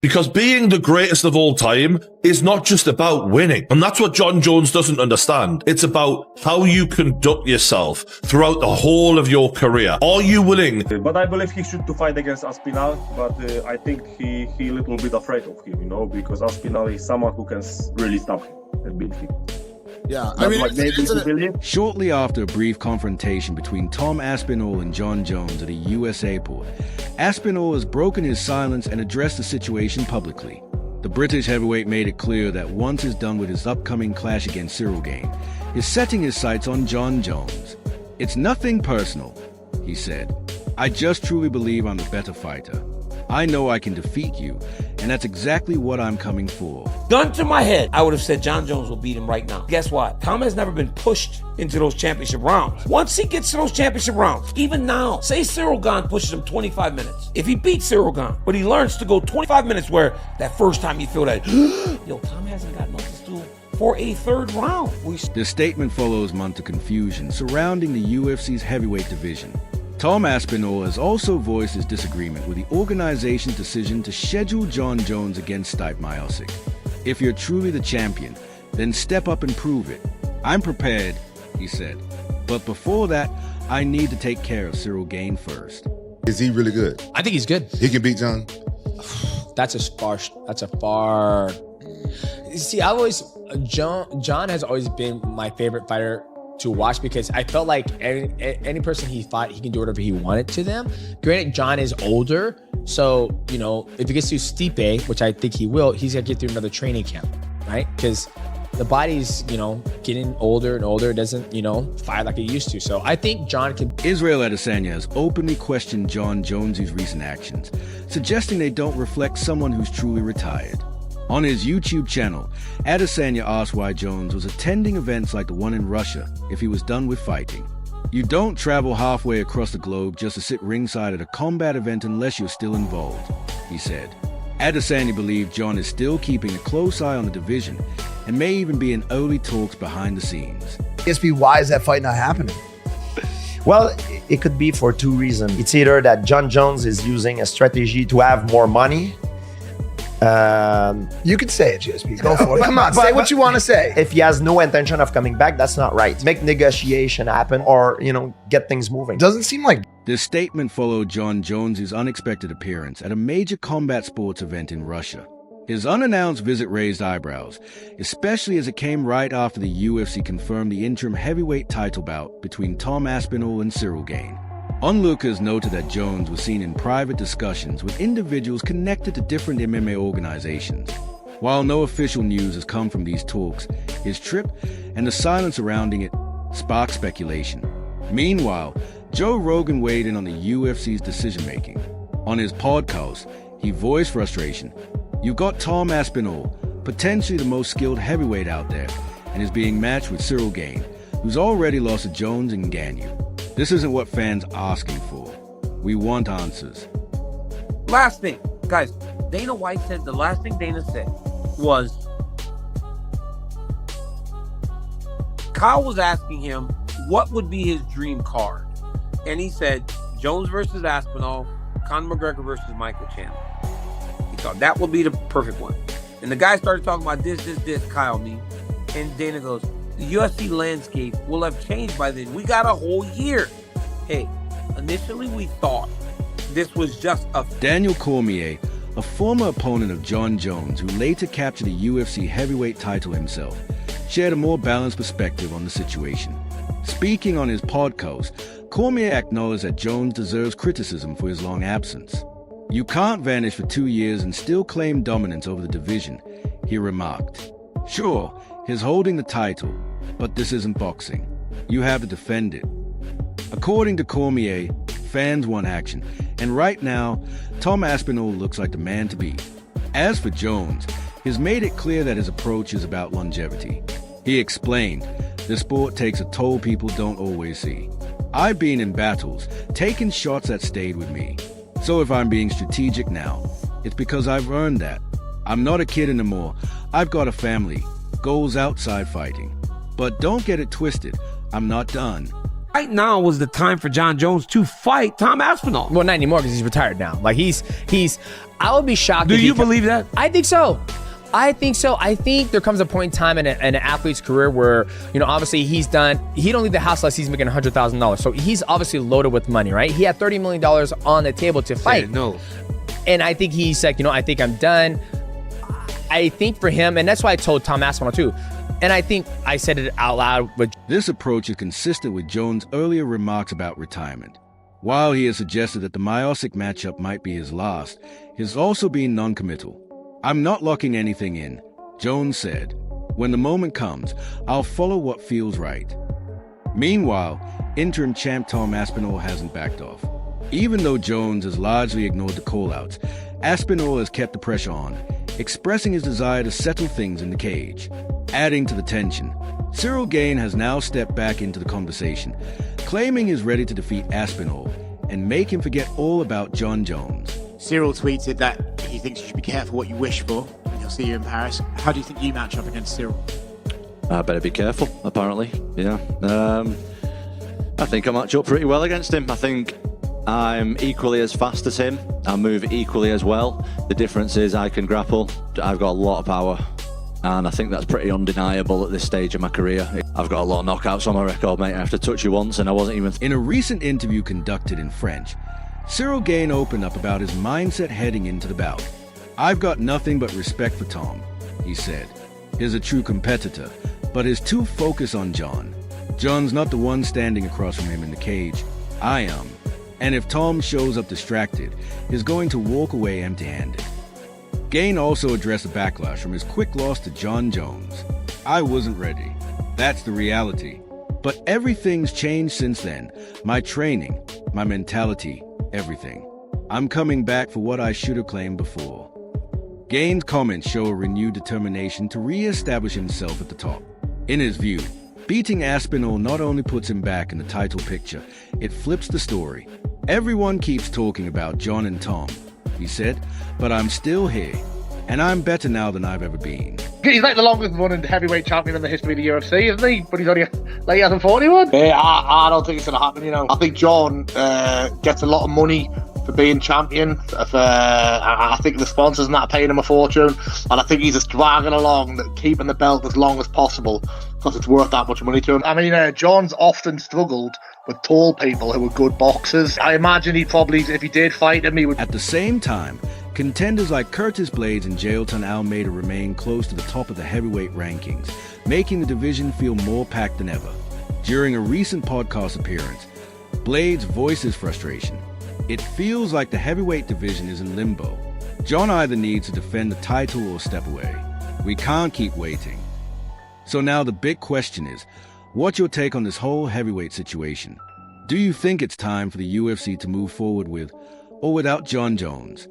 Because being the greatest of all time is not just about winning. And that's what Jon Jones doesn't understand. It's about how you conduct yourself throughout the whole of your career. Are you willing? But I believe he should to fight against Aspinall, but I think he a little bit afraid of him, you know, because Aspinall is someone who can really stop him and beat him. Yeah, I mean, Shortly after a brief confrontation between Tom Aspinall and Jon Jones at a US airport, Aspinall has broken his silence and addressed the situation publicly. The British heavyweight made it clear that once he's done with his upcoming clash against Cyril Gane, he's setting his sights on Jon Jones. "It's nothing personal," he said. "I just truly believe I'm the better fighter. I know I can defeat you, and that's exactly what I'm coming for." Gun to my head, I would have said Jon Jones will beat him right now. Guess what? Tom has never been pushed into those championship rounds. Once he gets to those championship rounds, even now, say Cyril Gane pushes him 25 minutes. If he beats Cyril Gane, but he learns to go 25 minutes where that first time you feel that, yo, Tom hasn't got nothing to do for a third round. This statement follows months of confusion surrounding the UFC's heavyweight division. Tom Aspinall has also voiced his disagreement with the organization's decision to schedule Jon Jones against Stipe Miocic. "If you're truly the champion, then step up and prove it. I'm prepared," he said. "But before that, I need to take care of Cyril Gane first." Is he really good? I think he's good. He can beat Jon? That's a far. See, Jon has always been my favorite fighter to watch because I felt like any person he fought, he can do whatever he wanted to them. Granted, Jon is older, so, you know, if he gets through Stipe, which I think he will, he's gonna get through another training camp, right? Because the body's, you know, getting older and older. It doesn't, you know, fight like it used to. So I think Jon can. Israel Adesanya has openly questioned Jon Jones' recent actions, suggesting they don't reflect someone who's truly retired. On his YouTube channel, Adesanya asked why Jones was attending events like the one in Russia if he was done with fighting. "You don't travel halfway across the globe just to sit ringside at a combat event unless you're still involved," he said. Adesanya believed Jon is still keeping a close eye on the division and may even be in early talks behind the scenes. ESP, why is that fight not happening? Well, it could be for two reasons. It's either that Jon Jones is using a strategy to have more money. You could say it, GSP. Go for it. Come on, say what you want to say. If he has no intention of coming back, that's not right. Make negotiation happen or, you know, get things moving. Doesn't seem like... This statement followed Jon Jones' unexpected appearance at a major combat sports event in Russia. His unannounced visit raised eyebrows, especially as it came right after the UFC confirmed the interim heavyweight title bout between Tom Aspinall and Cyril Gane. Onlookers noted that Jones was seen in private discussions with individuals connected to different MMA organizations. While no official news has come from these talks, his trip and the silence surrounding it sparked speculation. Meanwhile, Joe Rogan weighed in on the UFC's decision-making. On his podcast, he voiced frustration. "You've got Tom Aspinall, potentially the most skilled heavyweight out there, and is being matched with Cyril Gane, who's already lost to Jones and Gane. This isn't what fans are asking for. We want answers." Last thing, guys, Dana White said, the last thing Dana said was, Kyle was asking him what would be his dream card. And he said, Jones versus Aspinall, Conor McGregor versus Michael Chandler. He thought that would be the perfect one. And the guy started talking about this, Kyle mean. And Dana goes, the UFC landscape will have changed by then. We got a whole year. Hey, initially we thought this was just a... Daniel Cormier, a former opponent of Jon Jones who later captured the UFC heavyweight title himself, shared a more balanced perspective on the situation. Speaking on his podcast, Cormier acknowledged that Jones deserves criticism for his long absence. "You can't vanish for 2 years and still claim dominance over the division," he remarked. "Sure, he's holding the title, but this isn't boxing. You have to defend it." According to Cormier, fans want action, and right now, Tom Aspinall looks like the man to beat. As for Jones, he's made it clear that his approach is about longevity. He explained, "The sport takes a toll people don't always see. I've been in battles, taken shots that stayed with me. So if I'm being strategic now, it's because I've earned that. I'm not a kid anymore. I've got a family, goals outside fighting. But don't get it twisted, I'm not done. Right now was the time for Jon Jones to fight Tom Aspinall. Well, not anymore because he's retired now. Like he's. I would be shocked. Do you believe that? I think so. I think there comes a point in time in an athlete's career where, obviously he don't leave the house unless he's making $100,000. So he's obviously loaded with money, right? He had $30 million on the table to fight. No. And I think he's like, I think I'm done. I think for him, and that's why I told Tom Aspinall too. And I think I said it out loud. This approach is consistent with Jones' earlier remarks about retirement. While he has suggested that the Miocic matchup might be his last, he's also been non-committal. I'm not locking anything in, Jones said. When the moment comes, I'll follow what feels right. Meanwhile, interim champ Tom Aspinall hasn't backed off. Even though Jones has largely ignored the call-outs, Aspinall has kept the pressure on, expressing his desire to settle things in the cage. Adding to the tension, Gane has now stepped back into the conversation, claiming he's ready to defeat Aspinall and make him forget all about Jon Jones. Cyril tweeted that he thinks you should be careful what you wish for, and he'll see you in Paris. How do you think you match up against Cyril? I better be careful, apparently. Yeah. I think I match up pretty well against him. I think I'm equally as fast as him. I move equally as well. The difference is I can grapple. I've got a lot of power. And I think that's pretty undeniable at this stage of my career. I've got a lot of knockouts on my record, mate. I have to touch you once and I wasn't even... In a recent interview conducted in French, Gane opened up about his mindset heading into the bout. I've got nothing but respect for Tom, he said. He's a true competitor, but is too focused on Jon. Jon's not the one standing across from him in the cage. I am. And if Tom shows up distracted, he's going to walk away empty-handed. Gane also addressed the backlash from his quick loss to Jon Jones. I wasn't ready. That's the reality. But everything's changed since then. My training, my mentality, everything. I'm coming back for what I should have claimed before. Gane's comments show a renewed determination to re-establish himself at the top. In his view, beating Aspinall not only puts him back in the title picture, it flips the story. Everyone keeps talking about Jon and Tom, he said, but I'm still here, and I'm better now than I've ever been. He's like the longest running heavyweight champion in the history of the UFC, isn't he? But he's only like he hasn't fought anyone. I don't think it's going to happen, I think Jon gets a lot of money for being champion. I think the sponsors are not paying him a fortune, and I think he's just dragging along, keeping the belt as long as possible because it's worth that much money to him. I mean, Jon's often struggled with tall people who are good boxers. I imagine he'd probably, if he did fight him, he would... At the same time, contenders like Curtis Blades and Jailton Almeida remain close to the top of the heavyweight rankings, making the division feel more packed than ever. During a recent podcast appearance, Blades voiced his frustration. It feels like the heavyweight division is in limbo. Jon either needs to defend the title or step away. We can't keep waiting. So now the big question is, what's your take on this whole heavyweight situation? Do you think it's time for the UFC to move forward with or without Jon Jones?